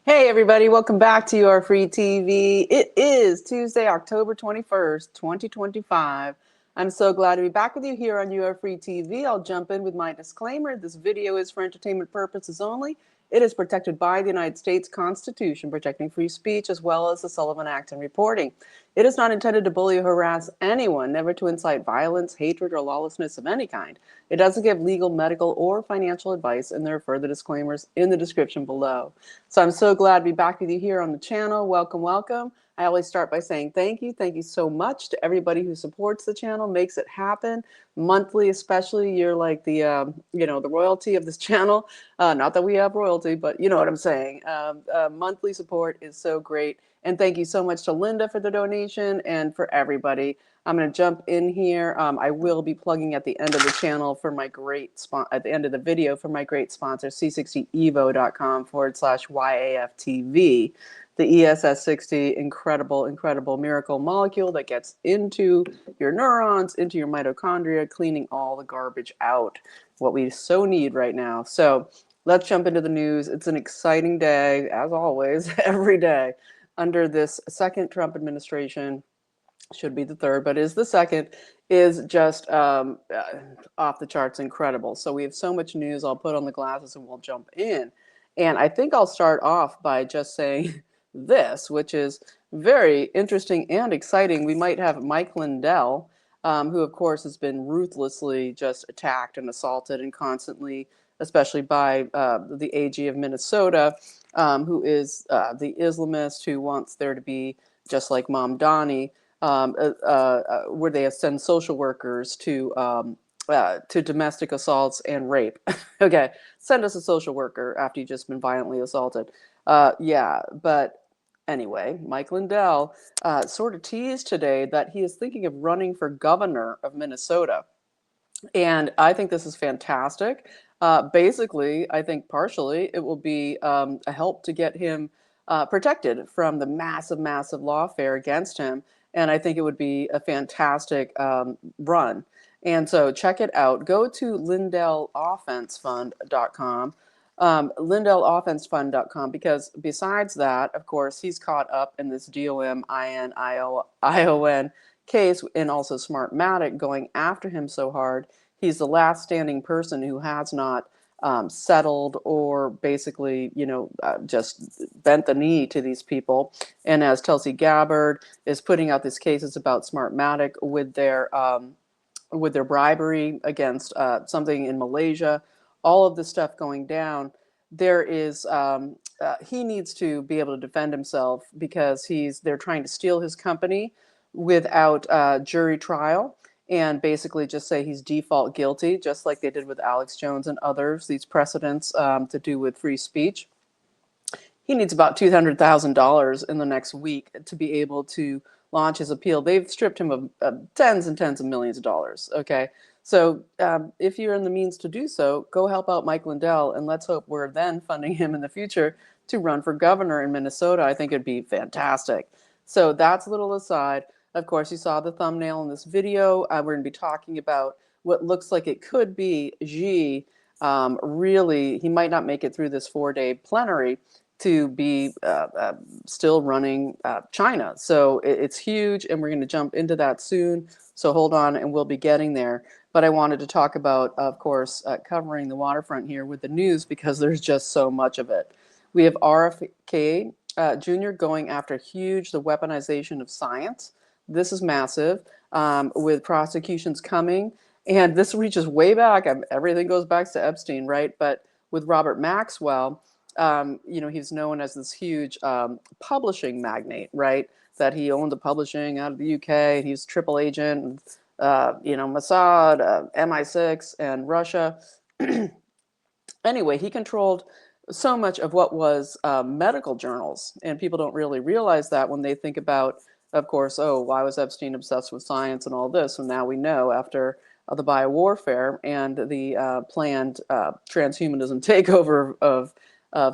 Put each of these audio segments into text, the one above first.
Hey everybody, welcome back to your free TV. It is Tuesday, October 21st, 2025. I'm so glad to be back with you here on your free TV. I'll jump in with my disclaimer. This video is for entertainment purposes only. It is protected by the United States Constitution, protecting free speech, as well as the Sullivan Act and reporting. It is not intended to bully or harass anyone, never to incite violence, hatred, or lawlessness of any kind. It doesn't give legal, medical, or financial advice, and there are further disclaimers in the description below. So I'm so glad to be back with you here on the channel. Welcome, welcome. I always start by saying thank you. Thank you so much to everybody who supports the channel, makes it happen. Monthly, especially, you're like the, the royalty of this channel. Not that we have royalty, but you know what I'm saying. Monthly support is so great. And thank you so much to Linda for the donation and for everybody. I'm going to jump in here. I will be plugging at the end of the channel for my great at the end of the video for my great sponsor, c60evo.com/YAFTV. The ESS60, incredible miracle molecule that gets into your neurons, into your mitochondria, cleaning all the garbage out, what we so need right now. So let's jump into the news. It's an exciting day, as always, every day under this second Trump administration. Should be the third, but is the second, is just off the charts incredible. So we have so much news. I'll put on the glasses and we'll jump in. And I think I'll start off by just saying this, which is very interesting and exciting. We might have Mike Lindell, who of course has been ruthlessly just attacked and assaulted and constantly, especially by the AG of Minnesota, who is the Islamist who wants there to be, just like MBamdani, where they send social workers to domestic assaults and rape. Okay, send us a social worker after you've just been violently assaulted. Yeah, but anyway, Mike Lindell sort of teased today that he is thinking of running for governor of Minnesota. And I think this is fantastic. Basically, I think partially it will be a help to get him protected from the massive lawfare against him. And I think it would be a fantastic run. And so check it out. Go to LindellOffenseFund.com, LindellOffenseFund.com, because besides that, of course, he's caught up in this DOMINION case, and also Smartmatic going after him so hard. He's the last standing person who has not settled or basically, just bent the knee to these people. And as Tulsi Gabbard is putting out these cases about Smartmatic with their bribery against something in Malaysia, all of this stuff going down, there is he needs to be able to defend himself because they're trying to steal his company without jury trial, and basically just say he's default guilty, just like they did with Alex Jones and others, these precedents to do with free speech. He needs about $200,000 in the next week to be able to launch his appeal. They've stripped him of tens and tens of millions of dollars, okay? So if you're in the means to do so, go help out Mike Lindell, and let's hope we're then funding him in the future to run for governor in Minnesota. I think it'd be fantastic. So that's a little aside. Of course, you saw the thumbnail in this video. We're going to be talking about what looks like it could be Xi. Really, he might not make it through this 4-day plenary to be still running China. So it's huge, and we're going to jump into that soon. So hold on, and we'll be getting there. But I wanted to talk about, of course, covering the waterfront here with the news because there's just so much of it. We have RFK Jr. going after the weaponization of science. This is massive, with prosecutions coming. And this reaches way back. Everything goes back to Epstein, right? But with Robert Maxwell, he's known as this huge publishing magnate, right? That he owned the publishing out of the UK. He's triple agent, Mossad, MI6, and Russia. Anyway, he controlled so much of what was medical journals, and people don't really realize that when they think about, of course, why was Epstein obsessed with science and all this? And now we know after the biowarfare and the planned transhumanism takeover of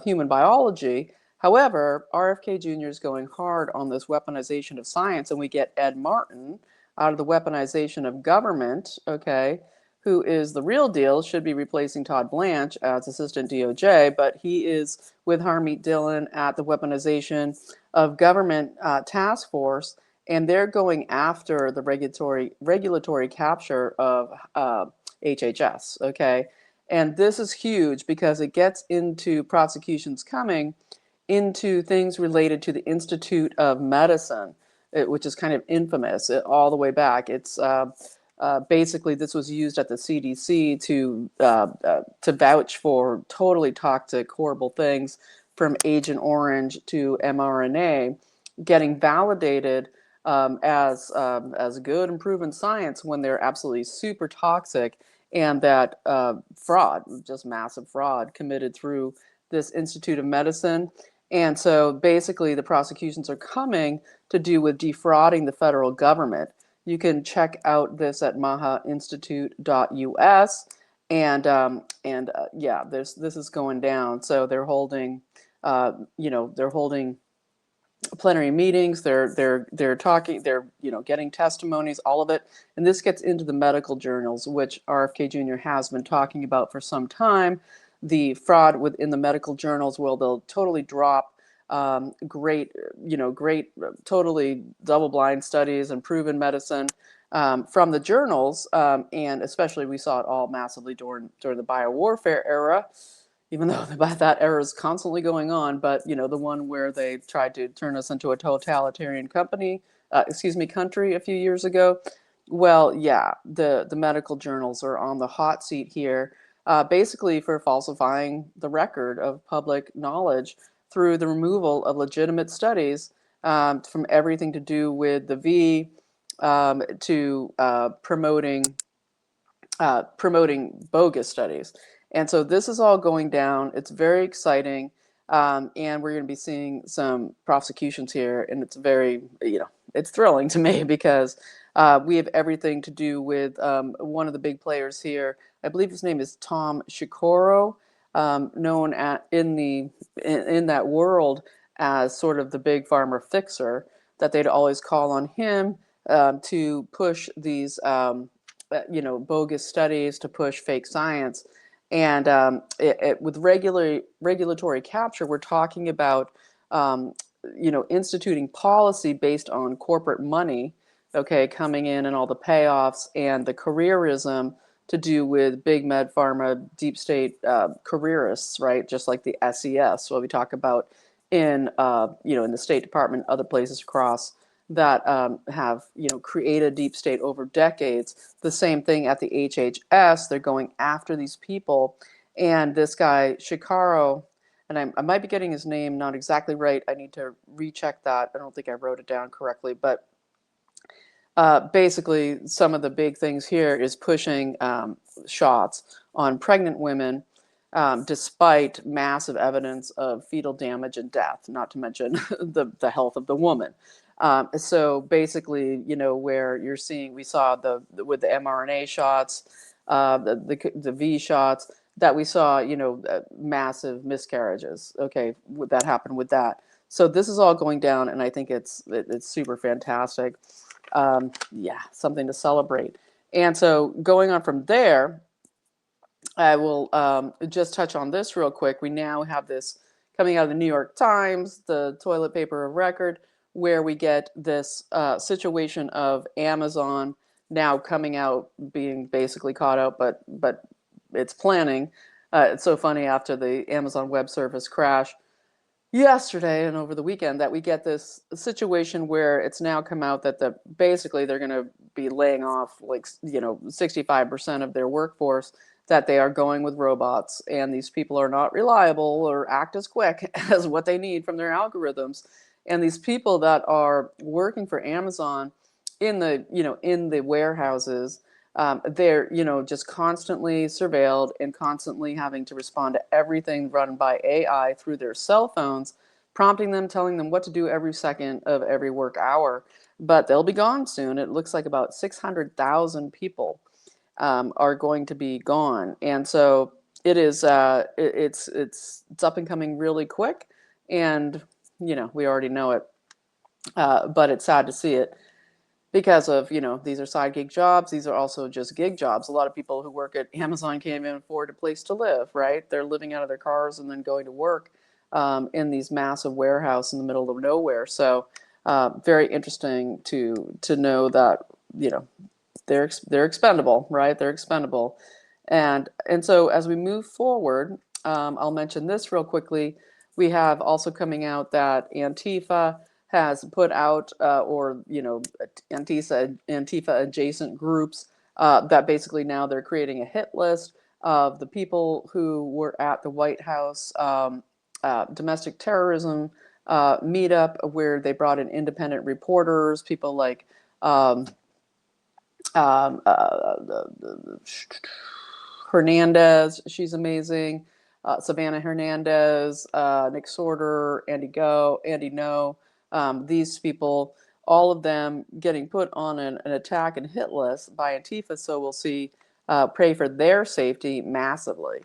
human biology. However, RFK Jr. is going hard on this weaponization of science, and we get Ed Martin out of the weaponization of government, okay, who is the real deal, should be replacing Todd Blanche as assistant DOJ, but he is with Harmeet Dillon at the Weaponization of Government Task Force, and they're going after the regulatory capture of HHS. Okay, and this is huge because it gets into prosecutions coming into things related to the Institute of Medicine, which is kind of infamous all the way back. It's basically, this was used at the CDC to vouch for totally toxic, horrible things, from Agent Orange to mRNA, getting validated as good and proven science when they're absolutely super toxic, and that fraud, just massive fraud, committed through this Institute of Medicine. And so basically the prosecutions are coming to do with defrauding the federal government. You can check out this at mahainstitute.us, and yeah, this is going down. So they're holding, they're holding plenary meetings. They're talking. They're getting testimonies, all of it, and this gets into the medical journals, which RFK Jr. has been talking about for some time. The fraud within the medical journals, where they'll totally drop great, totally double-blind studies and proven medicine from the journals, and especially we saw it all massively during the biowarfare era, even though that era is constantly going on. But the one where they tried to turn us into a totalitarian country a few years ago. Well, yeah, the medical journals are on the hot seat here, basically for falsifying the record of public knowledge through the removal of legitimate studies, from everything to do with the V, to promoting bogus studies. And so this is all going down. It's very exciting. And we're going to be seeing some prosecutions here. And it's very, it's thrilling to me because we have everything to do with one of the big players here. I believe his name is Tom Shikoro, known in that world as sort of the big pharma fixer, that they'd always call on him to push these bogus studies, to push fake science. And with regulatory capture, we're talking about instituting policy based on corporate money, okay, coming in, and all the payoffs and the careerism to do with big med pharma, deep state careerists, right? Just like the SES, what we talk about in in the State Department, other places across, that have created deep state over decades. The same thing at the HHS. They're going after these people, and this guy Shikaro, and I might be getting his name not exactly right. I need to recheck that. I don't think I wrote it down correctly, but basically some of the big things here is pushing shots on pregnant women, despite massive evidence of fetal damage and death, not to mention the health of the woman. So basically, where you're seeing, we saw with the mRNA shots, the V shots, that we saw, massive miscarriages. Okay, that happened with that. So this is all going down, and I think it's super fantastic. Yeah, something to celebrate. And so going on from there, I will just touch on this real quick. We now have this coming out of the New York Times, the toilet paper of record, where we get this situation of Amazon now coming out, being basically caught out, but it's planning. It's so funny, after the Amazon Web Service crash yesterday and over the weekend, that we get this situation where it's now come out that basically they're going to be laying off 65% of their workforce, that they are going with robots, and these people are not reliable or act as quick as what they need from their algorithms. And these people that are working for Amazon in the warehouses, they're just constantly surveilled and constantly having to respond to everything run by AI through their cell phones, prompting them, telling them what to do every second of every work hour. But they'll be gone soon. It looks like about 600,000 people are going to be gone, and so it is. It's up and coming really quick, and we already know it, but it's sad to see it. because of, these are side gig jobs. These are also just gig jobs. A lot of people who work at Amazon can't even afford a place to live, right? They're living out of their cars and then going to work in these massive warehouses in the middle of nowhere. So very interesting to know that, they're expendable, right? They're expendable. And so as we move forward, I'll mention this real quickly. We have also coming out that Antifa has put out, Antifa adjacent groups, that basically now they're creating a hit list of the people who were at the White House domestic terrorism meetup, where they brought in independent reporters, people like um, um, uh, uh, Hernandez, she's amazing. Savannah Hernandez, Nick Sorter, Andy No, these people, all of them getting put on an attack and hit list by Antifa. So we'll see, pray for their safety massively.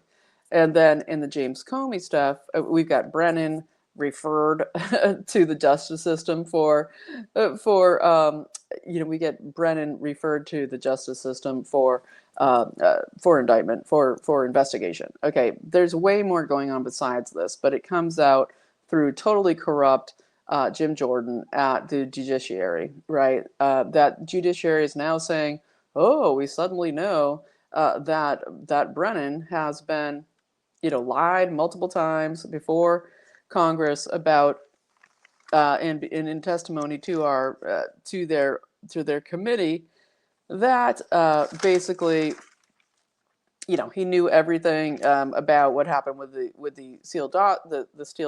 And then in the James Comey stuff, we've got Brennan referred to the justice system we get Brennan referred to the justice system for indictment, for investigation. Okay, there's way more going on besides this, but it comes out through totally corrupt Jim Jordan at the judiciary, right? That judiciary is now saying, "Oh, we suddenly know that Brennan has been, lied multiple times before Congress about." And in testimony to their committee, that basically, he knew everything about what happened with the Steele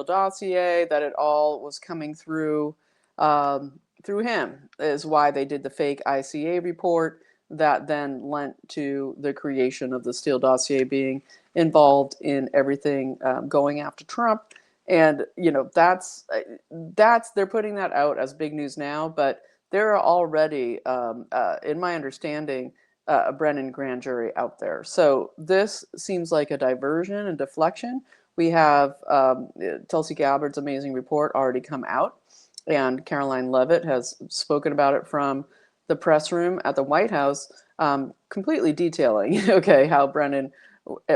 dossier. That it all was coming through him, is why they did the fake ICA report that then lent to the creation of the Steele dossier being involved in everything going after Trump. And that's they're putting that out as big news now, but there are already, in my understanding, a Brennan grand jury out there. So this seems like a diversion and deflection. We have Tulsi Gabbard's amazing report already come out, and Caroline Leavitt has spoken about it from the press room at the White House, completely detailing, how Brennan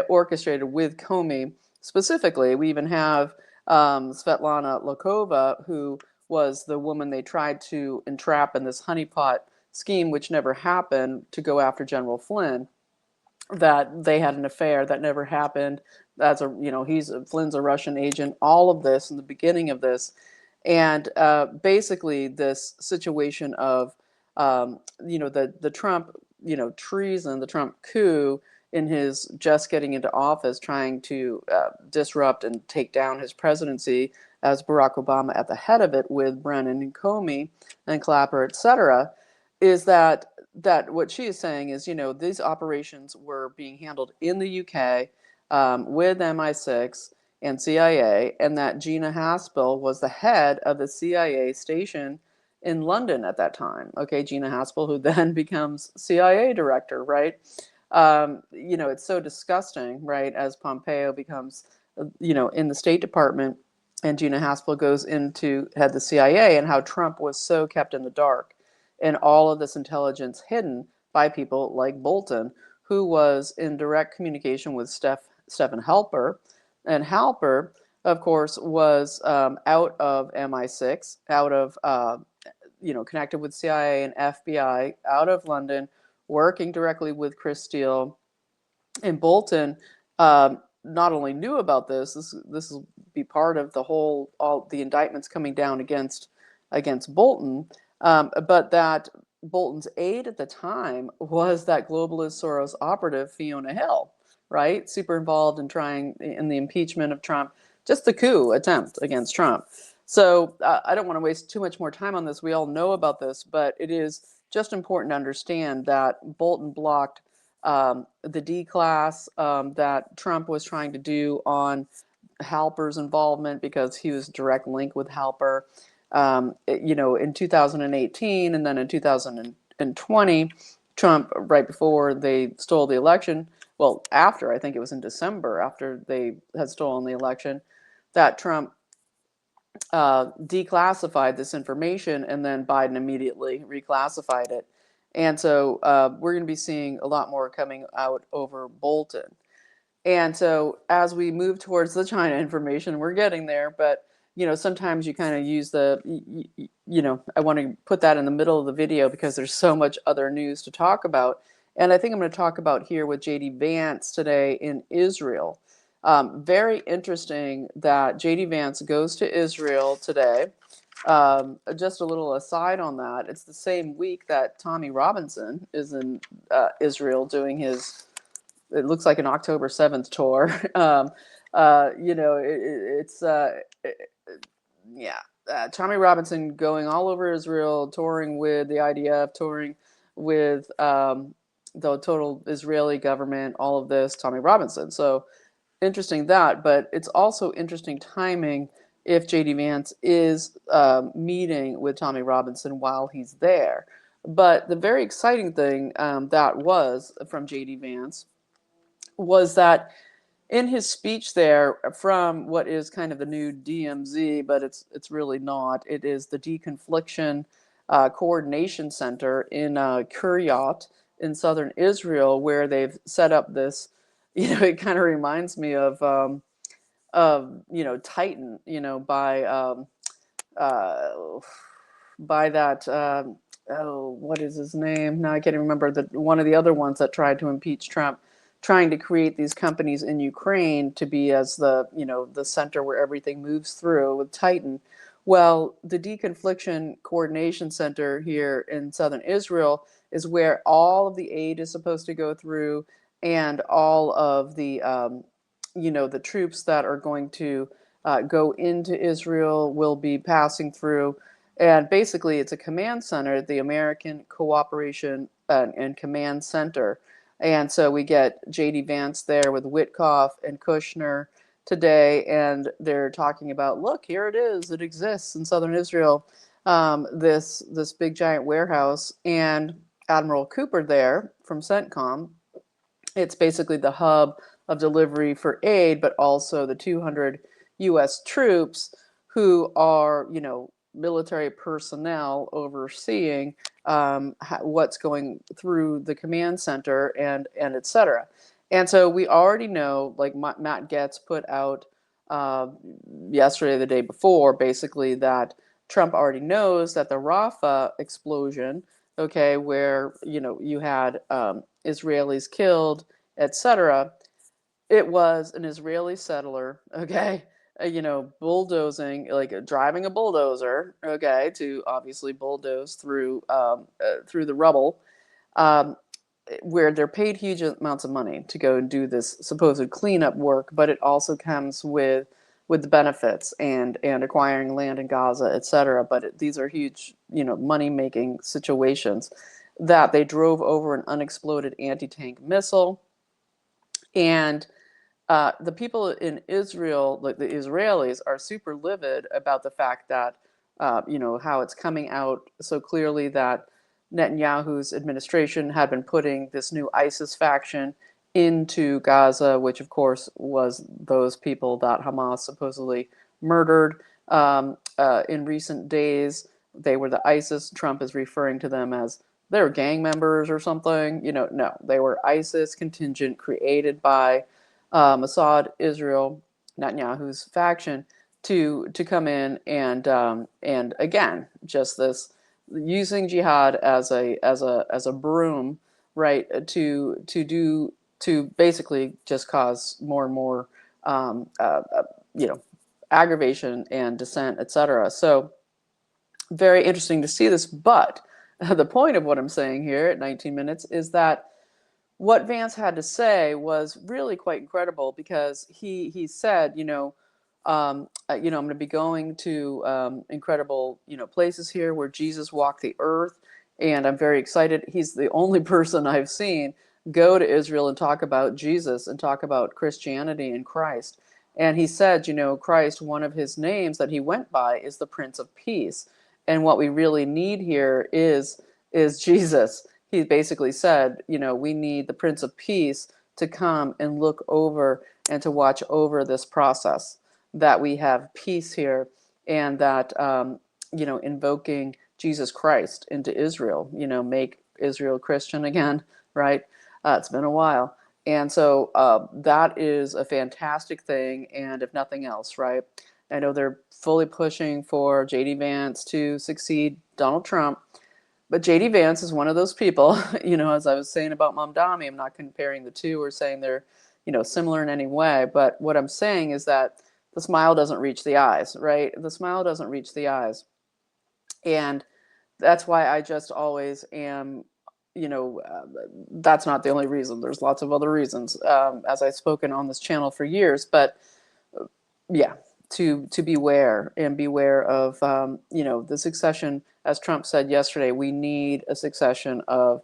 orchestrated with Comey. Specifically, we even have Svetlana Lokhova, who was the woman they tried to entrap in this honeypot scheme, which never happened, to go after General Flynn. That they had an affair that never happened. Flynn's a Russian agent. All of this in the beginning of this, and basically this situation of the Trump treason, the Trump coup, in his just getting into office, trying to disrupt and take down his presidency, as Barack Obama at the head of it, with Brennan and Comey and Clapper, etc., is that what she is saying is, these operations were being handled in the UK with MI6 and CIA, and that Gina Haspel was the head of the CIA station in London at that time. Okay, Gina Haspel, who then becomes CIA director, right? It's so disgusting, right? As Pompeo becomes, in the State Department, and Gina Haspel goes into head the CIA, and how Trump was so kept in the dark, and all of this intelligence hidden by people like Bolton, who was in direct communication with Stephen Halper. And Halper, of course, was out of MI6, out of, connected with CIA and FBI, out of London, working directly with Chris Steele. And Bolton not only knew about this will be part of all the indictments coming down against Bolton, but that Bolton's aide at the time was that globalist Soros operative Fiona Hill, right? Super involved in the impeachment of Trump, just the coup attempt against Trump. So I don't want to waste too much more time on this. We all know about this, but it is just important to understand that Bolton blocked the D class that Trump was trying to do on Halper's involvement, because he was direct link with Halper. In 2018, and then in 2020, Trump, right before they stole the election, well, after, I think it was in December, after they had stolen the election, that Trump declassified this information, and then Biden immediately reclassified it. And so we're going to be seeing a lot more coming out over Bolton. And so as we move towards the China information, we're getting there, but sometimes you kind of use I want to put that in the middle of the video because there's so much other news to talk about. And I think I'm going to talk about here with JD Vance today in Israel. Very interesting that JD Vance goes to Israel today. Just a little aside on that, it's the same week that Tommy Robinson is in Israel doing his, it looks like an October 7th tour. Tommy Robinson going all over Israel, touring with the IDF, touring with the total Israeli government, all of this, Tommy Robinson. So interesting that, but it's also interesting timing if JD Vance is meeting with Tommy Robinson while he's there. But the very exciting thing that was from JD Vance was that in his speech there, from what is kind of the new DMZ, but it's really not. It is the Deconfliction Coordination Center in Kiryat in southern Israel, where they've set up this. It kind of reminds me of Titan. By that. What is his name? Now I can't remember. One of the other ones that tried to impeach Trump, trying to create these companies in Ukraine to be as the center where everything moves through with Titan. Well, the Deconfliction Coordination Center here in southern Israel is where all of the aid is supposed to go through, and all of the the troops that are going to go into Israel will be passing through. And basically, it's a command center, the American Cooperation and Command Center. And so we get J.D. Vance there with Witkoff and Kushner today, and they're talking about, look, here it is. It exists in southern Israel, this big giant warehouse. And Admiral Cooper there from CENTCOM, it's basically the hub of delivery for aid, but also the 200 U.S. troops who are, military personnel overseeing what's going through the command center and et cetera. And so we already know, like Matt Gaetz put out yesterday, the day before, basically that Trump already knows that the Rafah explosion, okay, where you had Israelis killed, et cetera, it was an Israeli settler, okay, bulldozing, like driving a bulldozer, okay, to obviously bulldoze through the rubble, where they're paid huge amounts of money to go and do this supposed cleanup work, but it also comes with the benefits and acquiring land in Gaza, etc. But these are huge, money-making situations that they drove over an unexploded anti-tank missile. And the people in Israel, like the Israelis, are super livid about the fact that, how it's coming out so clearly that Netanyahu's administration had been putting this new ISIS faction into Gaza, which of course was those people that Hamas supposedly murdered in recent days. They were the ISIS. Trump is referring to them as they were gang members or something. No, they were ISIS contingent created by Mossad, Israel, Netanyahu's faction, to come in and again, just this using jihad as a broom, right, to basically just cause more and more aggravation and dissent, etc. So very interesting to see this. But the point of what I'm saying here at 19 minutes is that what Vance had to say was really quite incredible, because he said, I'm going to be going to incredible, places here where Jesus walked the earth, and I'm very excited. He's the only person I've seen go to Israel and talk about Jesus and talk about Christianity and Christ. And he said, Christ, one of his names that he went by is the Prince of Peace. And what we really need here is Jesus. He basically said, we need the Prince of Peace to come and look over and to watch over this process, that we have peace here and that invoking Jesus Christ into Israel, make Israel Christian again, right? It's been a while. And so that is a fantastic thing. And if nothing else, right? I know they're fully pushing for J.D. Vance to succeed Donald Trump. But J.D. Vance is one of those people, as I was saying about MBamdani, I'm not comparing the two or saying they're, similar in any way. But what I'm saying is that the smile doesn't reach the eyes, right? The smile doesn't reach the eyes. And that's why I just always am, that's not the only reason. There's lots of other reasons, as I've spoken on this channel for years. But yeah, to beware and beware of, the succession, as Trump said yesterday, we need a succession of,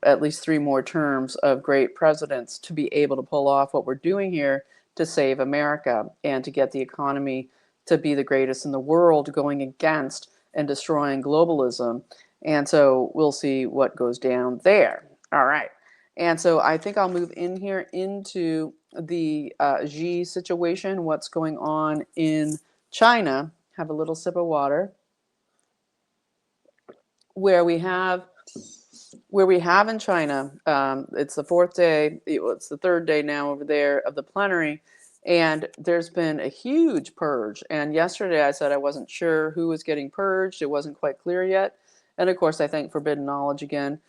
at least 3 more terms of great presidents to be able to pull off what we're doing here to save America and to get the economy to be the greatest in the world, going against and destroying globalism. And so we'll see what goes down there. All right. And so I think I'll move in here into the Xi situation, what's going on in China. Have a little sip of water. Where we have in China, it's the 4th day, it's the 3rd day now over there of the plenary, and there's been a huge purge. And yesterday I said I wasn't sure who was getting purged. It wasn't quite clear yet. And of course, I thank Forbidden Knowledge again.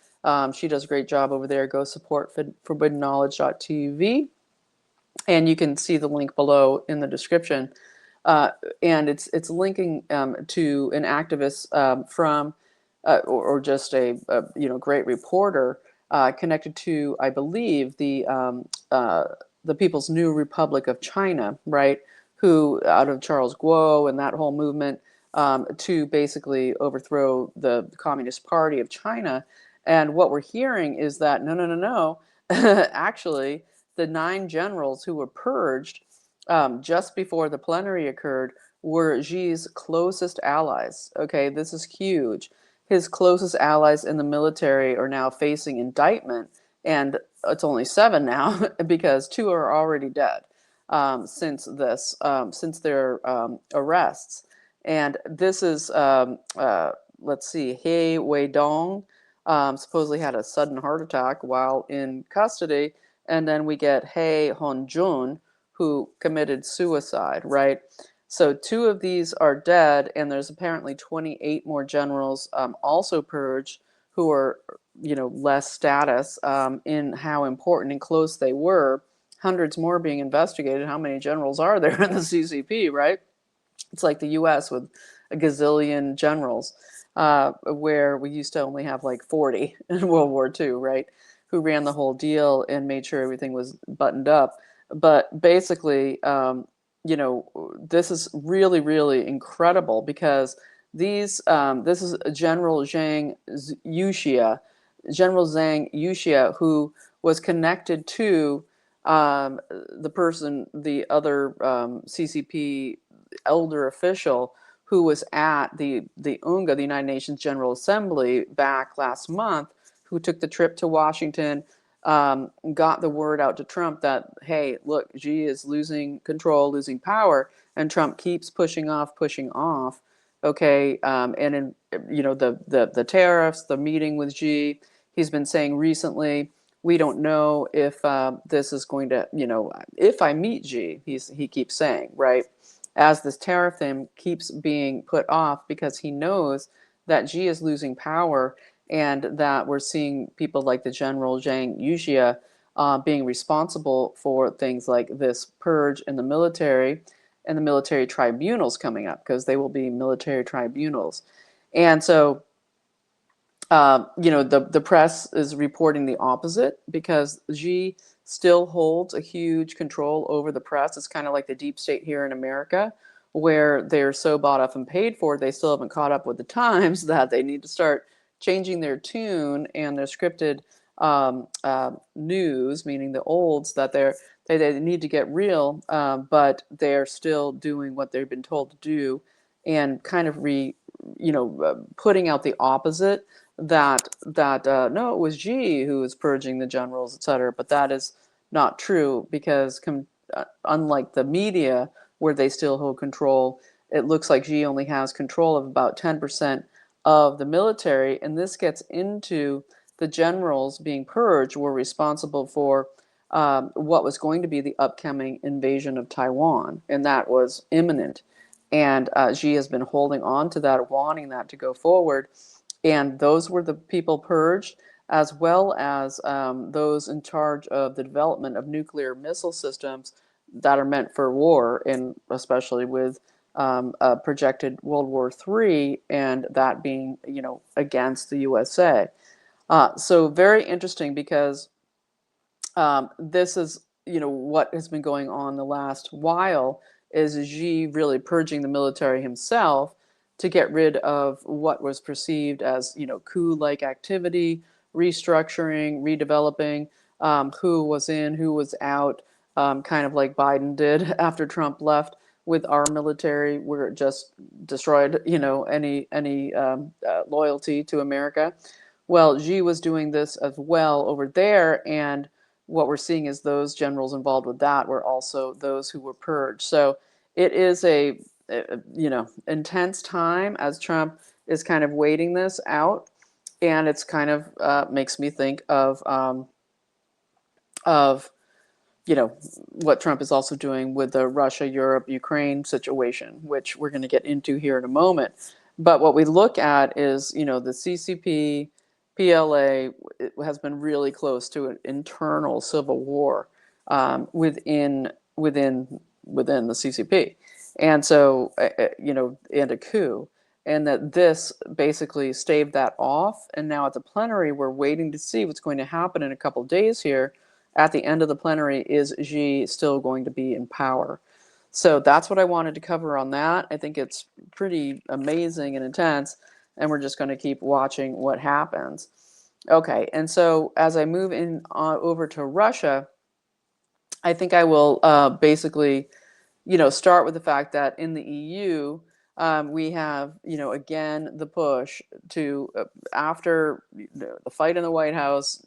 She does a great job over there. Go support forbiddenknowledge.tv. And you can see the link below in the description. And it's linking to an activist from, or just a great reporter connected to, I believe, the People's New Republic of China, right? Who, out of Charles Guo and that whole movement, to basically overthrow the Communist Party of China. And what we're hearing is that no, actually, the 9 generals who were purged just before the plenary occurred were Xi's closest allies. Okay, this is huge. His closest allies in the military are now facing indictment, and it's only 7 now because 2 are already dead since their arrests. And this is, let's see, He Weidong supposedly had a sudden heart attack while in custody. And then we get He Hongjun, who committed suicide, right? So 2 of these are dead, and there's apparently 28 more generals also purged who are, less status in how important and close they were. Hundreds more being investigated. How many generals are there in the CCP, right? It's like the U.S. with a gazillion generals, where we used to only have like 40 in World War II, right? Who ran the whole deal and made sure everything was buttoned up. But basically, this is really, really incredible because this is General Zhang Yuxia, who was connected to the other CCP elder official who was at the UNGA, the United Nations General Assembly, back last month, who took the trip to Washington, got the word out to Trump that, hey, look, Xi is losing control, losing power, and Trump keeps pushing off, okay, and in, the tariffs, the meeting with Xi, he's been saying recently, we don't know if this is going to, if I meet Xi, he keeps saying, right? As this tariff thing keeps being put off because he knows that Xi is losing power and that we're seeing people like the General Zhang Yuxia being responsible for things like this purge in the military and the military tribunals coming up, because they will be military tribunals. And so, the press is reporting the opposite because Xi still holds a huge control over the press. It's kind of like the deep state here in America, where they're so bought up and paid for, they still haven't caught up with the times that they need to start changing their tune and their scripted news, meaning the olds, that they need to get real, but they're still doing what they've been told to do, and kind of putting out the opposite, that no, it was Xi who was purging the generals, etc. But that is not true, because unlike the media, where they still hold control, it looks like Xi only has control of about 10% of the military, and this gets into the generals being purged were responsible for what was going to be the upcoming invasion of Taiwan, and that was imminent. And Xi has been holding on to that, wanting that to go forward. And those were the people purged, as well as those in charge of the development of nuclear missile systems that are meant for war, and especially with a projected World War III, and that being, against the USA. So very interesting, because this is, what has been going on the last while, is Xi really purging the military himself to get rid of what was perceived as, coup-like activity, restructuring, redeveloping, who was in, who was out, kind of like Biden did after Trump left with our military, where it just destroyed, any loyalty to America. Well, Xi was doing this as well over there, and what we're seeing is those generals involved with that were also those who were purged. So it is a intense time as Trump is kind of waiting this out, and it's kind of makes me think of what Trump is also doing with the Russia, Europe, Ukraine situation, which we're going to get into here in a moment. But what we look at is, the CCP, PLA has been really close to an internal civil war within the CCP, and so and a coup, and that this basically staved that off. And now at the plenary, we're waiting to see what's going to happen in a couple of days here. At the end of the plenary, is Xi still going to be in power? So that's what I wanted to cover on that. I think it's pretty amazing and intense, and we're just going to keep watching what happens. Okay, and so as I move in over to Russia, I think I will basically, start with the fact that in the EU, we have, again, the push to, after the fight in the White House,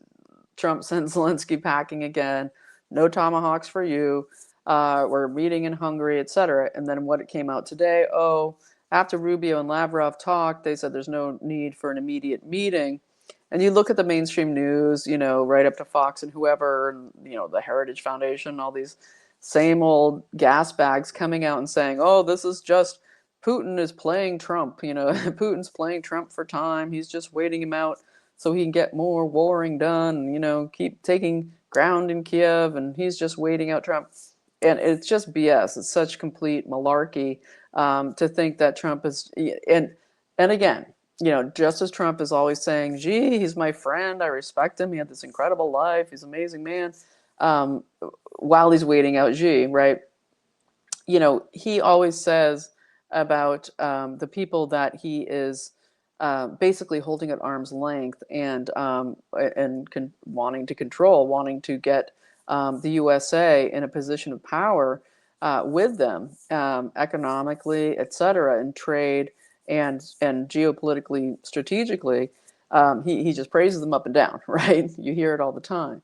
Trump sends Zelensky packing again, no tomahawks for you, we're meeting in Hungary, etc. And then what it came out today, after Rubio and Lavrov talked, they said there's no need for an immediate meeting. And you look at the mainstream news, right up to Fox and whoever, and, the Heritage Foundation, all these same old gas bags coming out and saying, this is just, Putin is playing Trump, Putin's playing Trump for time, he's just waiting him out so he can get more warring done, keep taking ground in Kiev, and he's just waiting out Trump. And it's just BS. It's such complete malarkey to think that Trump is, and again, just as Trump is always saying, gee, he's my friend, I respect him, he had this incredible life, he's an amazing man, while he's waiting out Xi, right? He always says about the people that he is basically holding at arm's length, and wanting to control, wanting to get the USA in a position of power with them, economically, etc., and trade, and geopolitically, strategically. He just praises them up and down, right? You hear it all the time.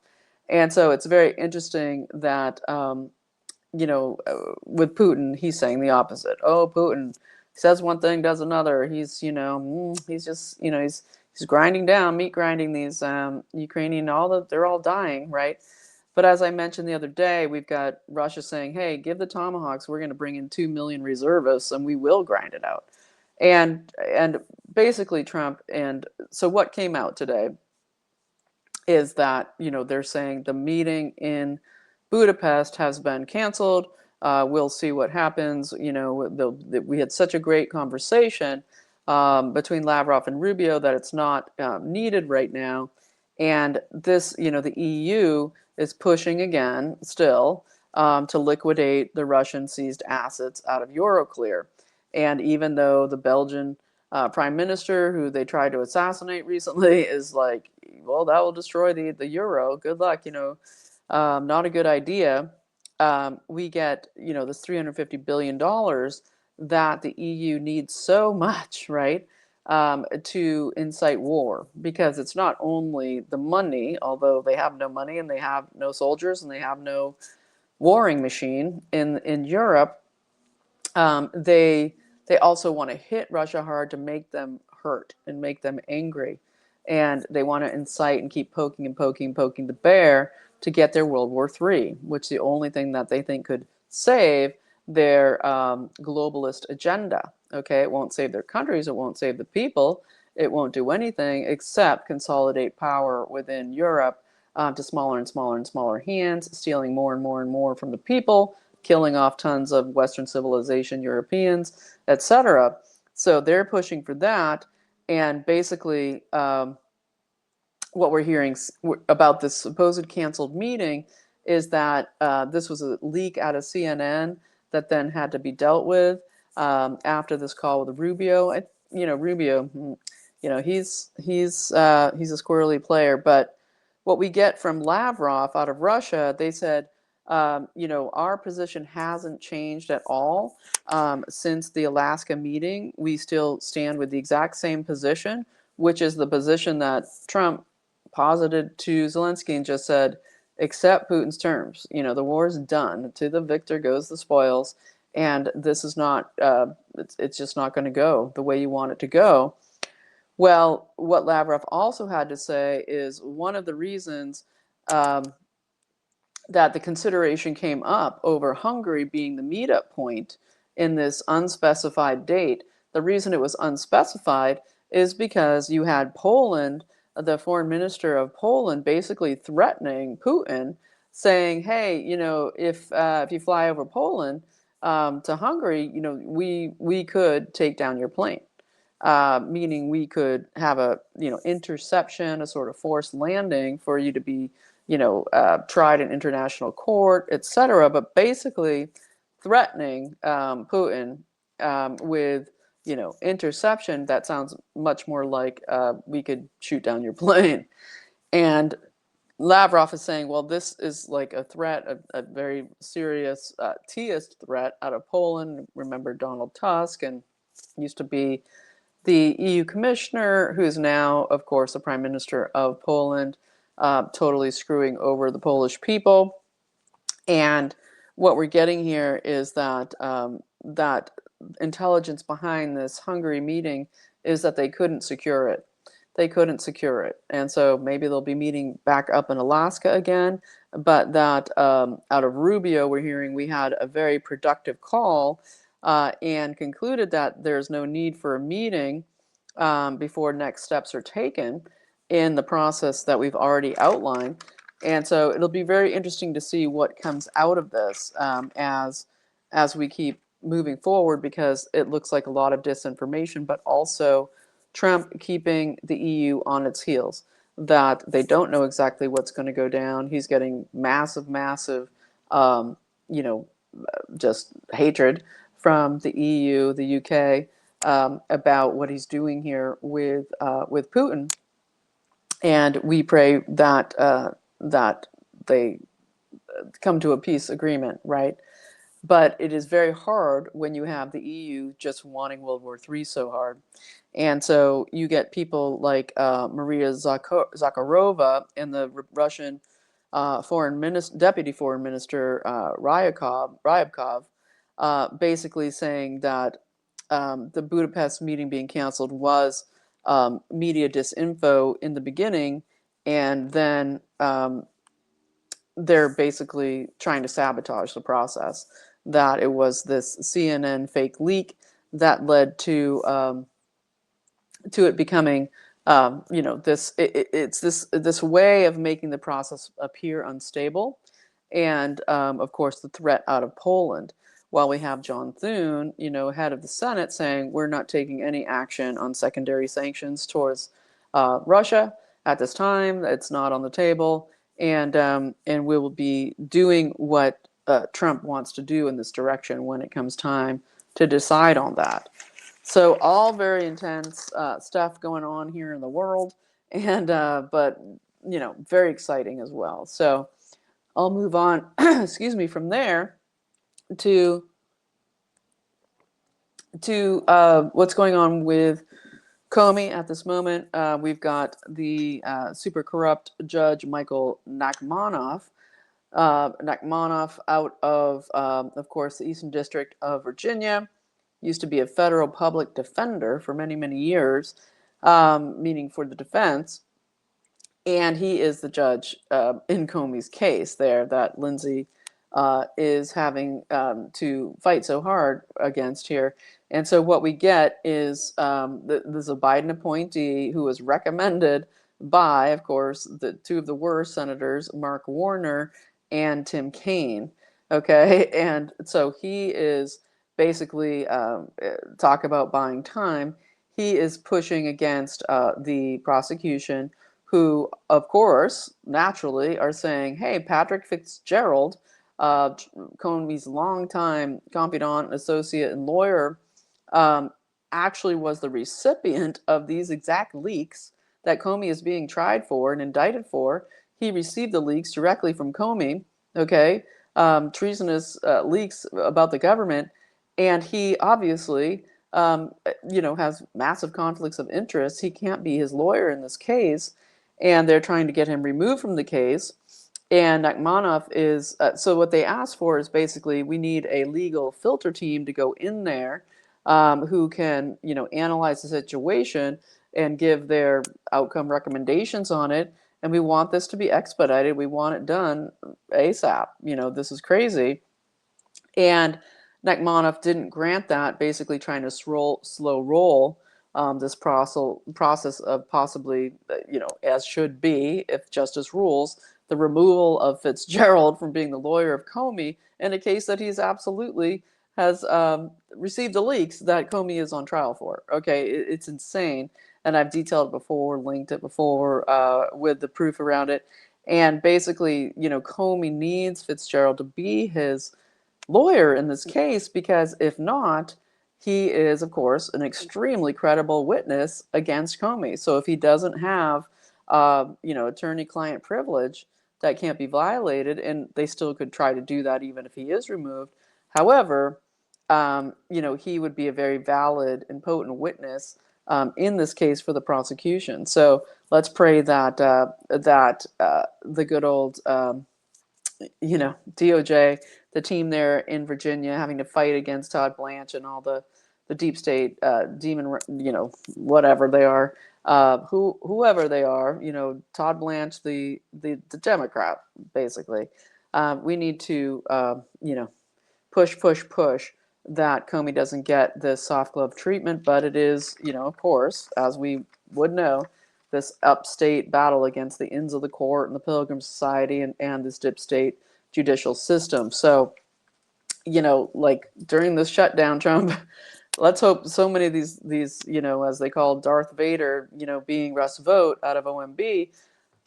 And so it's very interesting that, with Putin, he's saying the opposite. Putin says one thing, does another. He's, he's just, he's grinding down, meat grinding these Ukrainian, they're all dying, right? But as I mentioned the other day, we've got Russia saying, hey, give the tomahawks, we're going to bring in 2 million reservists, and we will grind it out. And basically Trump, and so what came out today is that, they're saying the meeting in Budapest has been canceled. We'll see what happens. We had such a great conversation between Lavrov and Rubio that it's not needed right now. And this, the EU is pushing again still to liquidate the Russian seized assets out of Euroclear. And even though the Belgian prime minister, who they tried to assassinate recently, is like, well, that will destroy the euro. Good luck, not a good idea. We get, this $350 billion that the EU needs so much, right, to incite war, because it's not only the money, although they have no money and they have no soldiers and they have no warring machine in Europe. They they also want to hit Russia hard to make them hurt and make them angry. And they want to incite and keep poking and poking and poking the bear to get their World War III, which is the only thing that they think could save their globalist agenda. Okay, it won't save their countries, it won't save the people, it won't do anything except consolidate power within Europe to smaller and smaller and smaller hands, stealing more and more and more from the people, killing off tons of Western civilization, Europeans, etc. So they're pushing for that, and basically what we're hearing about this supposed canceled meeting is that this was a leak out of CNN that then had to be dealt with after this call with Rubio. Rubio, he's a squirrely player, but what we get from Lavrov out of Russia, they said, our position hasn't changed at all since the Alaska meeting. We still stand with the exact same position, which is the position that Trump posited to Zelensky and just said, accept Putin's terms. The war is done. To the victor goes the spoils, and this is not. It's just not going to go the way you want it to go. Well, what Lavrov also had to say is one of the reasons that the consideration came up over Hungary being the meetup point in this unspecified date. The reason it was unspecified is because you had Poland, the foreign minister of Poland, basically threatening Putin, saying, "Hey, if you fly over Poland to Hungary, we could take down your plane." Meaning we could have a interception, a sort of forced landing for you to be tried in international court, etc. But basically threatening Putin with interception. That sounds much more like we could shoot down your plane. And Lavrov is saying, well, this is like a threat, a very serious Tist threat out of Poland. Remember Donald Tusk, and used to be the EU commissioner, who's now, of course, the prime minister of Poland, totally screwing over the Polish people. And what we're getting here is that that intelligence behind this Hungary meeting is that they couldn't secure it. They couldn't secure it. And so maybe they'll be meeting back up in Alaska again. But that out of Rubio, we're hearing we had a very productive call and concluded that there's no need for a meeting before next steps are taken in the process that we've already outlined. And so it'll be very interesting to see what comes out of this as we keep moving forward, because it looks like a lot of disinformation, but also Trump keeping the EU on its heels, that they don't know exactly what's going to go down. He's getting massive, just hatred from the EU, the UK, about what he's doing here with Putin. And we pray that that they come to a peace agreement, right? But it is very hard when you have the EU just wanting World War III so hard. And so you get people like Maria Zakharova and the Russian Deputy Foreign Minister Ryabkov basically saying that the Budapest meeting being canceled was media disinfo in the beginning, and then they're basically trying to sabotage the process. That it was this CNN fake leak that led to it becoming, it's this way of making the process appear unstable, and of course the threat out of Poland. While we have John Thune, head of the Senate, saying we're not taking any action on secondary sanctions towards Russia at this time. It's not on the table, and we will be doing what Trump wants to do in this direction when it comes time to decide on that. So all very intense stuff going on here in the world, and but very exciting as well. So I'll move on, excuse me, from there to what's going on with Comey at this moment. We've got the super corrupt judge Michael Nachmanoff out of course, the Eastern District of Virginia. used to be a federal public defender for many, many years, meaning for the defense. And he is the judge in Comey's case there that Lindsay is having to fight so hard against here. And so what we get is there's a Biden appointee who was recommended by, of course, the two of the worst senators, Mark Warner and Tim Kaine. Okay, and so he is basically talk about buying time. He is pushing against the prosecution, who, of course, naturally are saying, hey, Patrick Fitzgerald, Comey's longtime confidant, associate, and lawyer, actually was the recipient of these exact leaks that Comey is being tried for and indicted for. He received the leaks directly from Comey, okay, treasonous leaks about the government, and he obviously, has massive conflicts of interest. He can't be his lawyer in this case, and they're trying to get him removed from the case. And Nachmanoff is, so what they asked for is basically, we need a legal filter team to go in there who can, analyze the situation and give their outcome recommendations on it. And we want this to be expedited. We want it done ASAP. This is crazy. And Nachmanoff didn't grant that, basically trying to slow roll this process of possibly, as should be, if justice rules, the removal of Fitzgerald from being the lawyer of Comey in a case that he's absolutely has received the leaks that Comey is on trial for. Okay, it's insane. And I've detailed it before, linked it before with the proof around it. And basically, Comey needs Fitzgerald to be his lawyer in this case, because if not, he is, of course, an extremely credible witness against Comey. So if he doesn't have, attorney-client privilege, that can't be violated, and they still could try to do that even if he is removed. However, he would be a very valid and potent witness in this case for the prosecution. So let's pray that the good old, DOJ, the team there in Virginia, having to fight against Todd Blanche and all the deep state demon, whatever they are, whoever they are, Todd Blanche, the Democrat, basically. We need to, push that Comey doesn't get this soft glove treatment, but it is, of course, as we would know, this upstate battle against the Inns of the Court and the Pilgrim Society and this deep state judicial system. So, like during this shutdown, Trump, let's hope so many of these, as they call Darth Vader, being Russ Vogt out of OMB,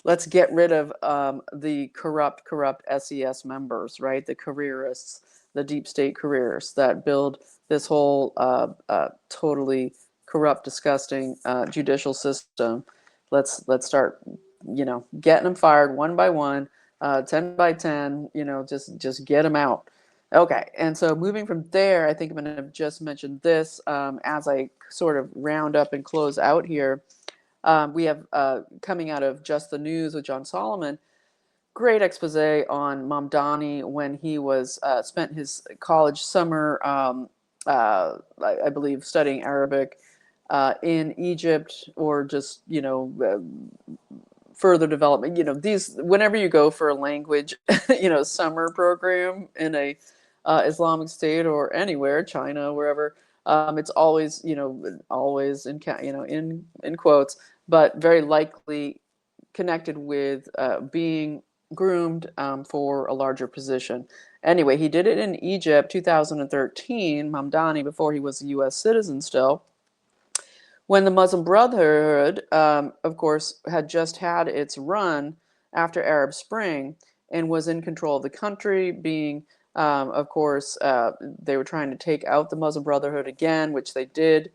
let's get rid of the corrupt SES members, right? The careerists, the deep state careerists that build this whole totally corrupt, disgusting judicial system. Let's start, getting them fired one by one, 10 by 10, just get them out. Okay, and so moving from there, I think I'm going to just mention this as I sort of round up and close out here. We have coming out of Just the News with John Solomon, great expose on MBamdani when he was spent his college summer, I believe, studying Arabic in Egypt, or just, further development. These, whenever you go for a language, summer program in a Islamic state or anywhere, China, wherever, it's always, always in quotes, but very likely connected with being groomed for a larger position. Anyway, he did it in Egypt, 2013, MBamdani, before he was a U.S. citizen still, when the Muslim Brotherhood, of course, had just had its run after Arab Spring and was in control of the country, being, of course, they were trying to take out the Muslim Brotherhood again, which they did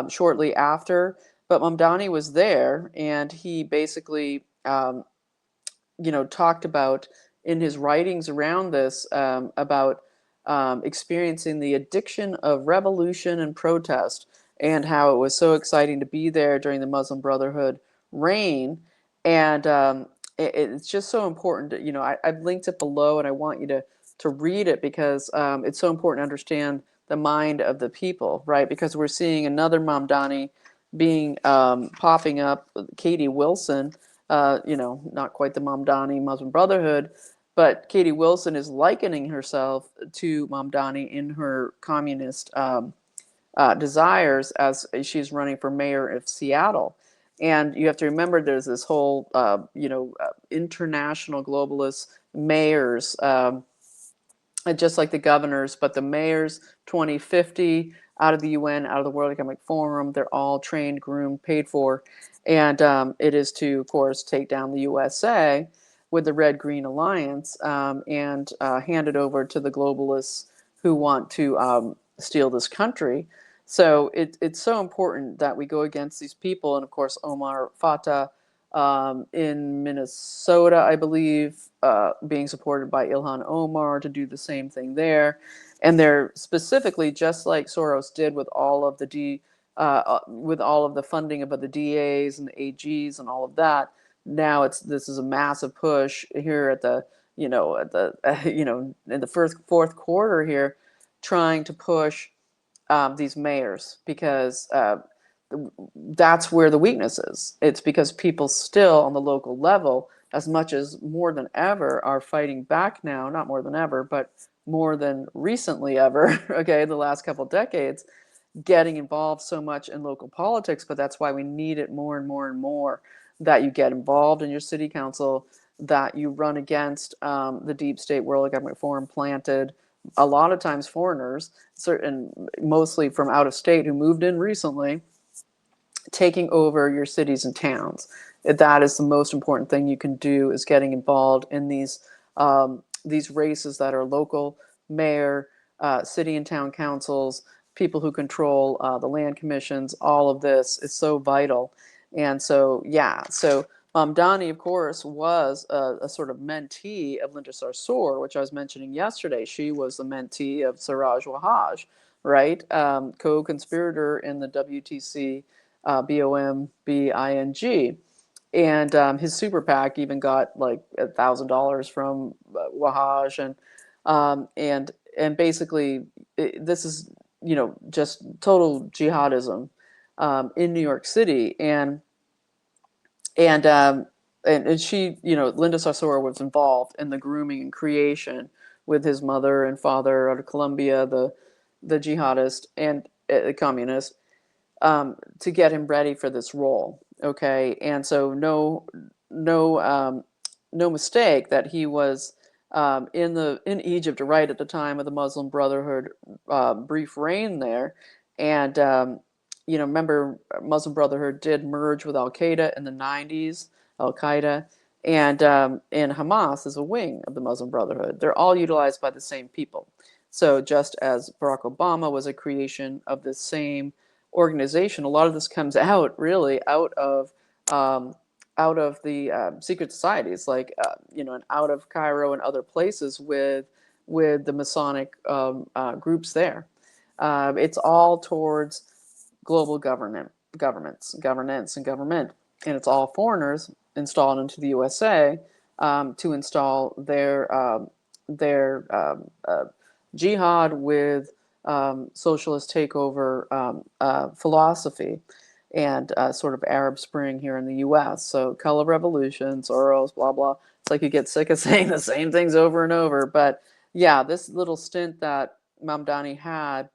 shortly after. But MBamdani was there, and he basically, talked about in his writings around this about experiencing the addiction of revolution and protest, and how it was so exciting to be there during the Muslim Brotherhood reign. And it's just so important to, I've linked it below, and I want you to read it, because it's so important to understand the mind of the people, right? Because we're seeing another Mamdani being popping up, Katie Wilson, not quite the Mamdani Muslim Brotherhood, but Katie Wilson is likening herself to Mamdani in her communist desires as she's running for mayor of Seattle. And you have to remember there's this whole, international globalist mayors, just like the governors, but the mayors 2050 out of the UN, out of the World Economic Forum, they're all trained, groomed, paid for. And it is to, of course, take down the USA with the Red-Green Alliance and hand it over to the globalists who want to steal this country. So it's so important that we go against these people. And of course, Omar Fatah in Minnesota, I believe, being supported by Ilhan Omar to do the same thing there. And they're specifically, just like Soros did with all of the funding of the DAs and the AGs and all of that. Now this is a massive push here at the in the fourth quarter here, trying to push these mayors because that's where the weakness is. It's because people still on the local level, as much as more than ever, are fighting back now, not more than ever, but more than recently ever, okay, the last couple of decades, getting involved so much in local politics. But that's why we need it more and more and more, that you get involved in your city council, that you run against the deep state World Economic Forum planted, a lot of times foreigners, certain mostly from out of state who moved in recently, taking over your cities and towns. That is the most important thing you can do, is getting involved in these races that are local, mayor, city and town councils, people who control the land commissions. All of this is so vital. And so, so Mamdani, of course, was a sort of mentee of Linda Sarsour, which I was mentioning yesterday. She was the mentee of Siraj Wahhaj, right? Co-conspirator in the WTC BOMBING. And his super PAC even got like $1,000 from Wahhaj, and basically this is just total jihadism in New York City, and she, Linda Sarsour was involved in the grooming and creation with his mother and father out of Colombia, the jihadist and communist, to get him ready for this role. Okay, and so no mistake that he was in Egypt right at the time of the Muslim Brotherhood brief reign there, and remember, Muslim Brotherhood did merge with Al Qaeda in the 90s, Al Qaeda, and Hamas is a wing of the Muslim Brotherhood. They're all utilized by the same people. So just as Barack Obama was a creation of the same organization, a lot of this comes out really out of the secret societies, like and out of Cairo and other places with the Masonic groups there. It's all towards global governance, and government, and it's all foreigners installed into the USA to install their jihad with socialist takeover philosophy and sort of Arab Spring here in the US. So color revolution, Soros, blah, blah. It's like you get sick of saying the same things over and over. But yeah, this little stint that Mamdani had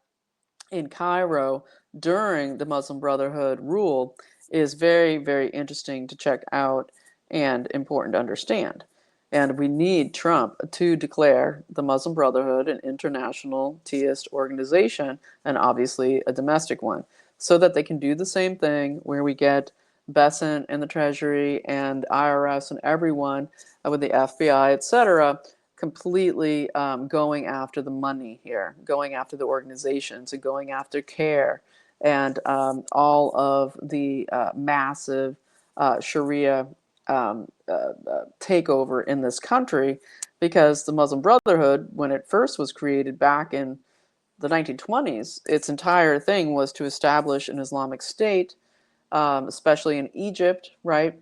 in Cairo during the Muslim Brotherhood rule is very, very interesting to check out and important to understand. And we need Trump to declare the Muslim Brotherhood an international theist organization, and obviously a domestic one, so that they can do the same thing where we get Besant and the Treasury and IRS and everyone with the FBI, etc., completely going after the money here, going after the organizations, and going after CARE and all of the massive Sharia takeover in this country, because the Muslim Brotherhood, when it first was created back in the 1920s, its entire thing was to establish an Islamic State, especially in Egypt, right?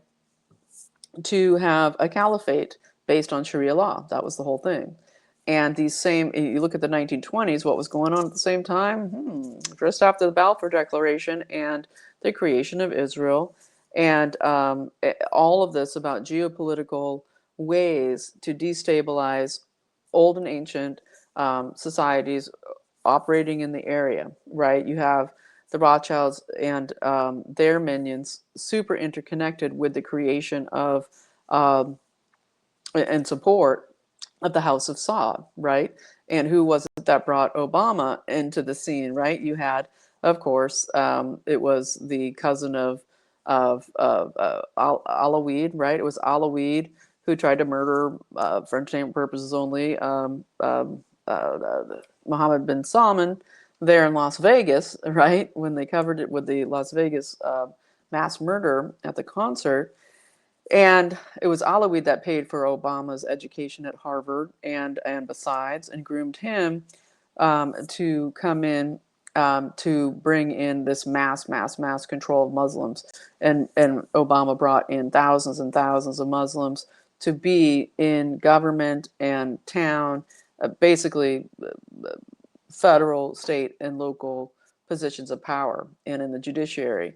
To have a caliphate based on Sharia law. That was the whole thing. And these same, you look at the 1920s, what was going on at the same time? Just after the Balfour Declaration and the creation of Israel, and all of this about geopolitical ways to destabilize old and ancient societies operating in the area, right? You have the Rothschilds and their minions super interconnected with the creation of um, and support of the House of Saud, right? And who was it that brought Obama into the scene, right? You had, of course, it was the cousin of Alaouid, right? It was Alaouid who tried to murder, for entertainment purposes only, Mohammed bin Salman there in Las Vegas, right? When they covered it with the Las Vegas mass murder at the concert. And it was Alawi that paid for Obama's education at Harvard and besides, and groomed him to come in to bring in this mass control of Muslims. And Obama brought in thousands and thousands of Muslims to be in government and town, basically federal, state, and local positions of power and in the judiciary.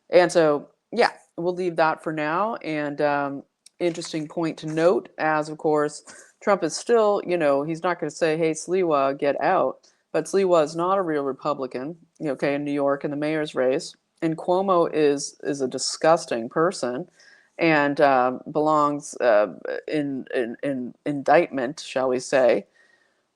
And so, yeah, we'll leave that for now. And interesting point to note, as of course, Trump is still, he's not going to say, hey, Sliwa, get out. But Sliwa is not a real Republican, okay, in New York in the mayor's race. And Cuomo is a disgusting person and belongs in indictment, shall we say,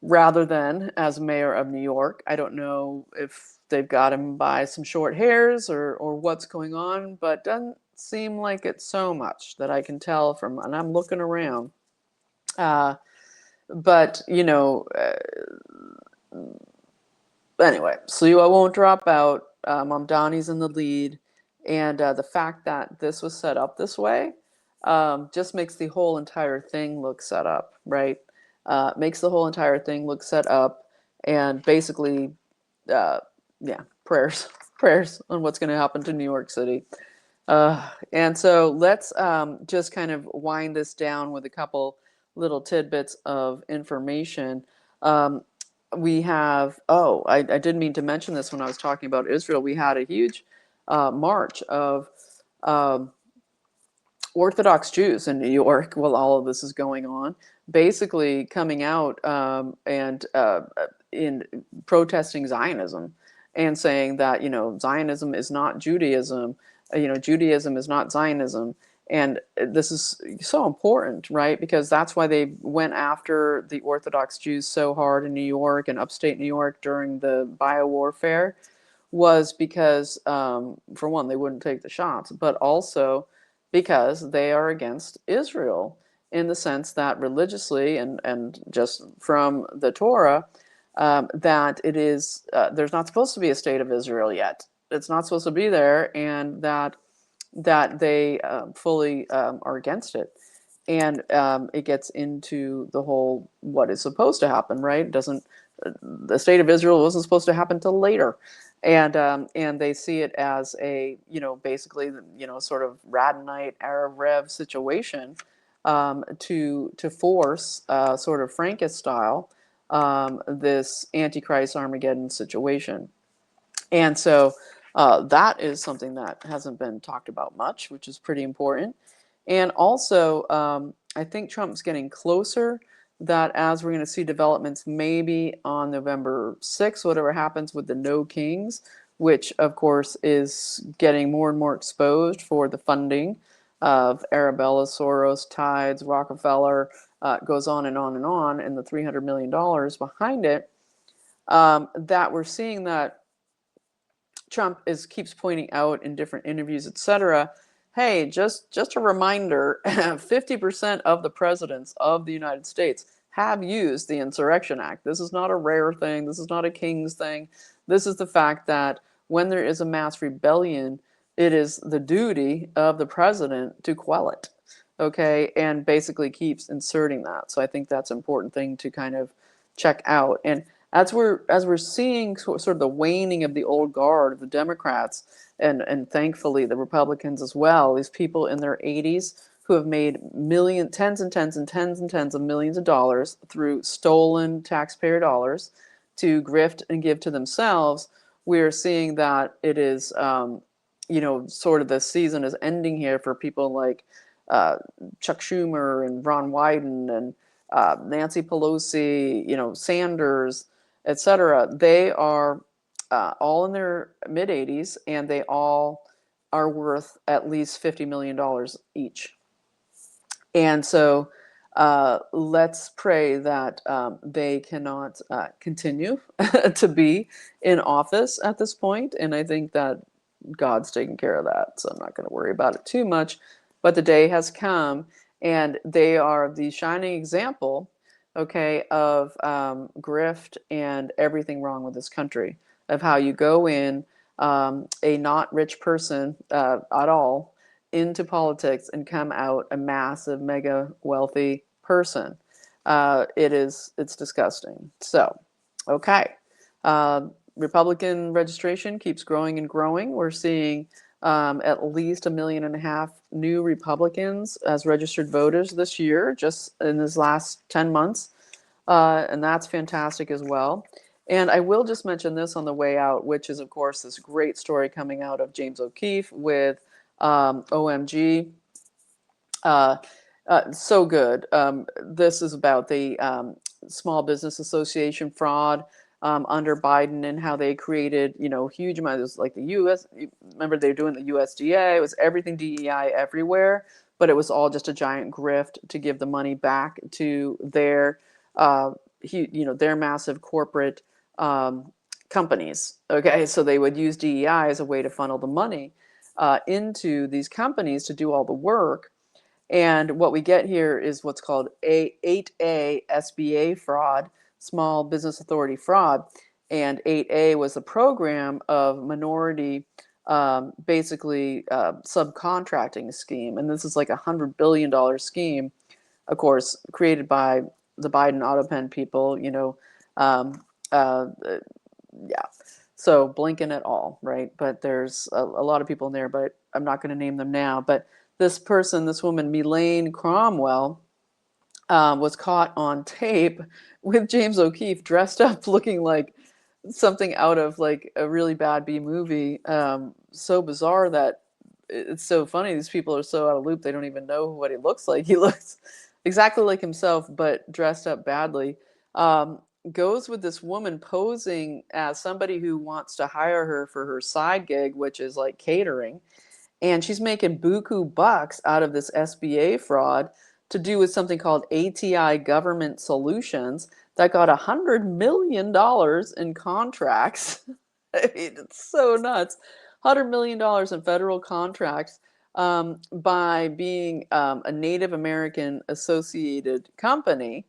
rather than as mayor of New York. I don't know if they've got him by some short hairs or what's going on, but doesn't seem like it so much that I can tell from, and I'm looking around. But, anyway, Sliwa won't drop out. MBamdani's in the lead. And the fact that this was set up this way just makes the whole entire thing look set up, right? Makes the whole entire thing look set up, and basically, prayers on what's going to happen to New York City. And so let's just kind of wind this down with a couple little tidbits of information. We have, I didn't mean to mention this when I was talking about Israel. We had a huge march of Orthodox Jews in New York while all of this is going on, basically coming out and in protesting Zionism and saying that, Zionism is not Judaism, Judaism is not Zionism. And this is so important, right? Because that's why they went after the Orthodox Jews so hard in New York and upstate New York during the biowarfare, was because, for one, they wouldn't take the shots, but also because they are against Israel in the sense that religiously and just from the Torah, that it is, there's not supposed to be a state of Israel yet. It's not supposed to be there, and that they fully are against it. And it gets into the whole what is supposed to happen, right? The state of Israel wasn't supposed to happen till later. And they see it as a, basically, sort of Radhanite Arab Rev situation to force, sort of Frankist style, this Antichrist Armageddon situation. And so that is something that hasn't been talked about much, which is pretty important. And also, I think Trump's getting closer, that as we're going to see developments maybe on November 6th, whatever happens with the No Kings, which of course is getting more and more exposed for the funding of Arabella, Soros, Tides, Rockefeller, goes on and on and on, and the $300 million behind it, that we're seeing that Trump keeps pointing out in different interviews, etc. Hey, just a reminder, 50% of the presidents of the United States have used the Insurrection Act. This is not a rare thing. This is not a king's thing. This is the fact that when there is a mass rebellion, it is the duty of the president to quell it, okay? And basically keeps inserting that. So I think that's an important thing to kind of check out. And as we're seeing sort of the waning of the old guard of the Democrats, and thankfully the Republicans as well, these people in their 80s who have made tens and tens and tens and tens of millions of dollars through stolen taxpayer dollars to grift and give to themselves, we are seeing that it is, sort of the season is ending here for people like Chuck Schumer and Ron Wyden and Nancy Pelosi, Sanders, etc. They are all in their mid 80s, and they all are worth at least $50 million each. And so let's pray that they cannot continue to be in office at this point. And I think that God's taking care of that, so I'm not going to worry about it too much. But the day has come, and they are the shining example, okay, of grift and everything wrong with this country, of how you go in, a not rich person at all, into politics and come out a massive, mega wealthy person. It's disgusting. So, okay. Republican registration keeps growing and growing. We're seeing at least 1.5 million new Republicans as registered voters this year, just in this last 10 months. And that's fantastic as well. And I will just mention this on the way out, which is, of course, this great story coming out of James O'Keefe with OMG. So good. This is about the Small Business Association fraud under Biden, and how they created, huge amounts, like the U.S. Remember, they were doing the USDA. It was everything DEI everywhere, but it was all just a giant grift to give the money back to their, their massive corporate companies. Okay, so they would use DEI as a way to funnel the money into these companies to do all the work. And what we get here is what's called 8A SBA fraud, Small Business Authority fraud. And 8A was a program of minority, subcontracting scheme. And this is like $100 billion scheme, of course, created by the Biden Autopen people, yeah. So Blinken et al., right? But there's a lot of people in there, but I'm not going to name them now. But this woman, Melaine Cromwell, was caught on tape with James O'Keefe dressed up looking like something out of like a really bad B movie. So bizarre that it's so funny. These people are so out of loop, they don't even know what he looks like. He looks exactly like himself, but dressed up badly. Goes with this woman posing as somebody who wants to hire her for her side gig, which is like catering. And she's making buku bucks out of this SBA fraud to do with something called ATI Government Solutions that got $100 million in contracts. I mean, it's so nuts. $100 million in federal contracts by being a Native American associated company.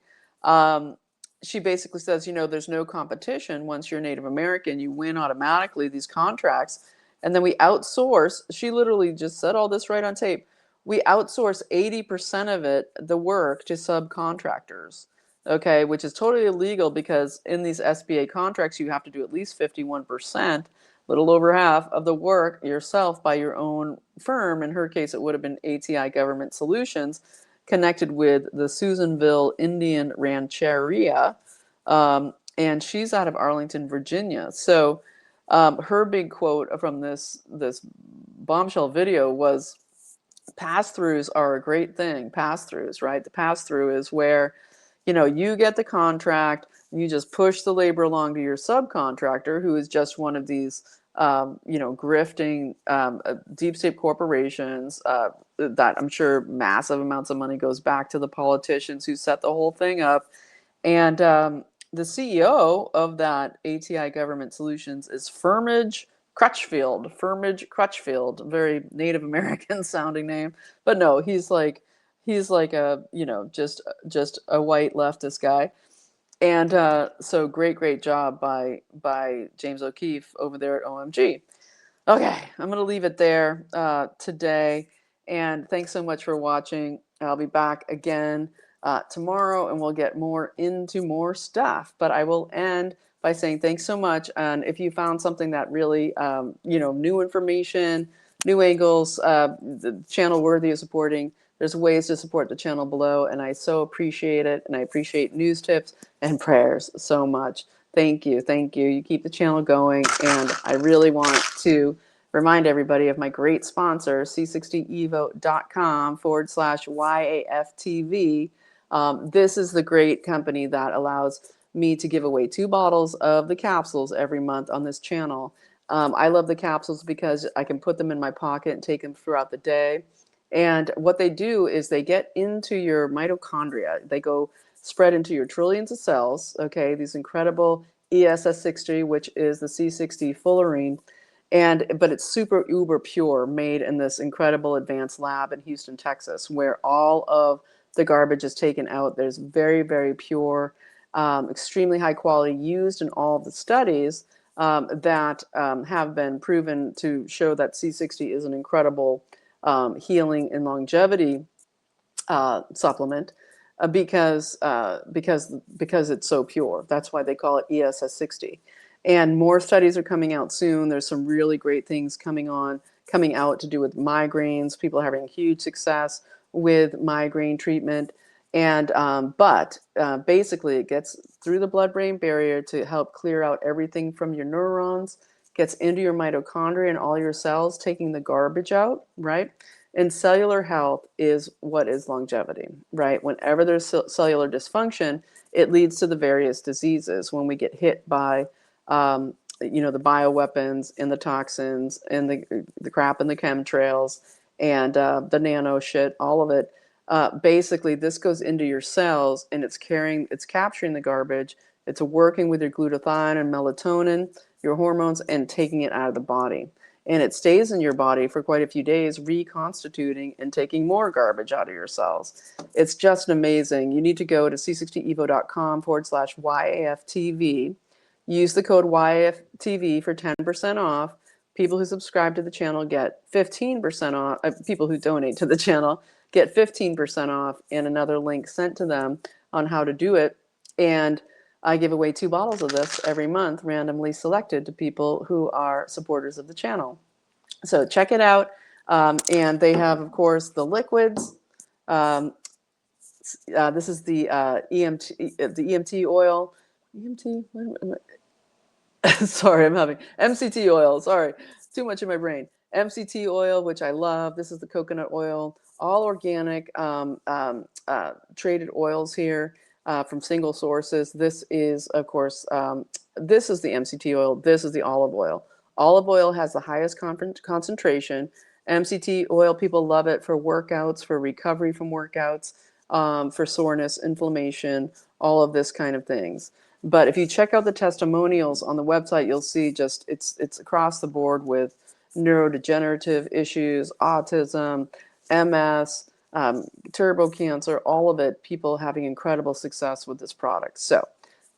She basically says, there's no competition. Once you're Native American, you win automatically these contracts. And then we outsource. She literally just said all this right on tape. We outsource 80% of it, the work, to subcontractors, okay, which is totally illegal, because in these SBA contracts, you have to do at least 51%, little over half of the work yourself by your own firm. In her case, it would have been ATI Government Solutions, connected with the Susanville Indian Rancheria, and she's out of Arlington, Virginia. So her big quote from this bombshell video was, pass-throughs are a great thing. Pass-throughs, right? The pass-through is where, you get the contract, and you just push the labor along to your subcontractor, who is just one of these, grifting deep state corporations that I'm sure massive amounts of money goes back to the politicians who set the whole thing up. And the CEO of that ATI Government Solutions is Firmage Crutchfield, very Native American sounding name, but no, he's like a, just a white leftist guy. And so great job by James O'Keefe over there at OMG. Okay, I'm going to leave it there today. And thanks so much for watching. I'll be back again tomorrow, and we'll get more into more stuff. But I will end by saying thanks so much. And if you found something that really, new information, new angles, the channel worthy of supporting, There's ways to support the channel below, and I so appreciate it, and I appreciate news tips and prayers so much. Thank you, thank you. You keep the channel going, and I really want to remind everybody of my great sponsor, c60evo.com/YAFTV. This is the great company that allows me to give away 2 bottles of the capsules every month on this channel. I love the capsules because I can put them in my pocket and take them throughout the day. And what they do is they get into your mitochondria. They go spread into your trillions of cells, okay, these incredible ESS60, which is the C60 fullerene, but it's super uber pure, made in this incredible advanced lab in Houston, Texas, where all of the garbage is taken out. There's very, very pure, extremely high quality, used in all of the studies that have been proven to show that C60 is an incredible healing and longevity supplement because it's so pure. That's why they call it ESS60. And more studies are coming out soon. There's some really great things coming out to do with migraines. People are having huge success with migraine treatment. And basically it gets through the blood-brain barrier to help clear out everything from your neurons, gets into your mitochondria and all your cells, taking the garbage out, right? And cellular health is what is longevity, right? Whenever there's cellular dysfunction, it leads to the various diseases. When we get hit by, the bioweapons and the toxins and the crap and the chemtrails and the nano shit, all of it, basically this goes into your cells and it's capturing the garbage. It's working with your glutathione and melatonin, your hormones, and taking it out of the body. And it stays in your body for quite a few days, reconstituting and taking more garbage out of your cells. It's just amazing. You need to go to c60evo.com/YAFTV. Use the code YAFTV for 10% off. People who subscribe to the channel get 15% off. People who donate to the channel get 15% off and another link sent to them on how to do it. And I give away 2 bottles of this every month, randomly selected to people who are supporters of the channel. So check it out. And they have, of course, the liquids. This is the EMT oil. EMT? Sorry, I'm having MCT oil. Sorry, too much in my brain. MCT oil, which I love. This is the coconut oil. All organic, traded oils here. From single sources. This is, of course, this is the MCT oil. This is the olive oil. Olive oil has the highest concentration. MCT oil, people love it for workouts, for recovery from workouts, for soreness, inflammation, all of this kind of things. But if you check out the testimonials on the website, you'll see just it's across the board with neurodegenerative issues, autism, MS, turbo cancer, all of it, people having incredible success with this product. So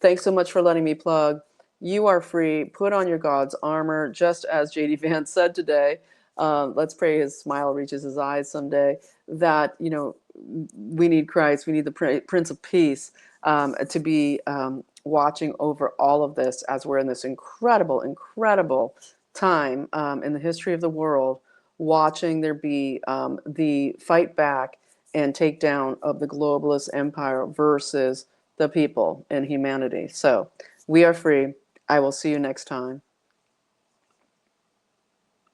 thanks so much for letting me plug. You are free. Put on your God's armor, just as J.D. Vance said today. Let's pray his smile reaches his eyes someday, that, we need Christ. We need the Prince of Peace to be watching over all of this as we're in this incredible, incredible time in the history of the world, watching there be the fight back and take down of the globalist empire versus the people and humanity. So we are free. I will see you next time.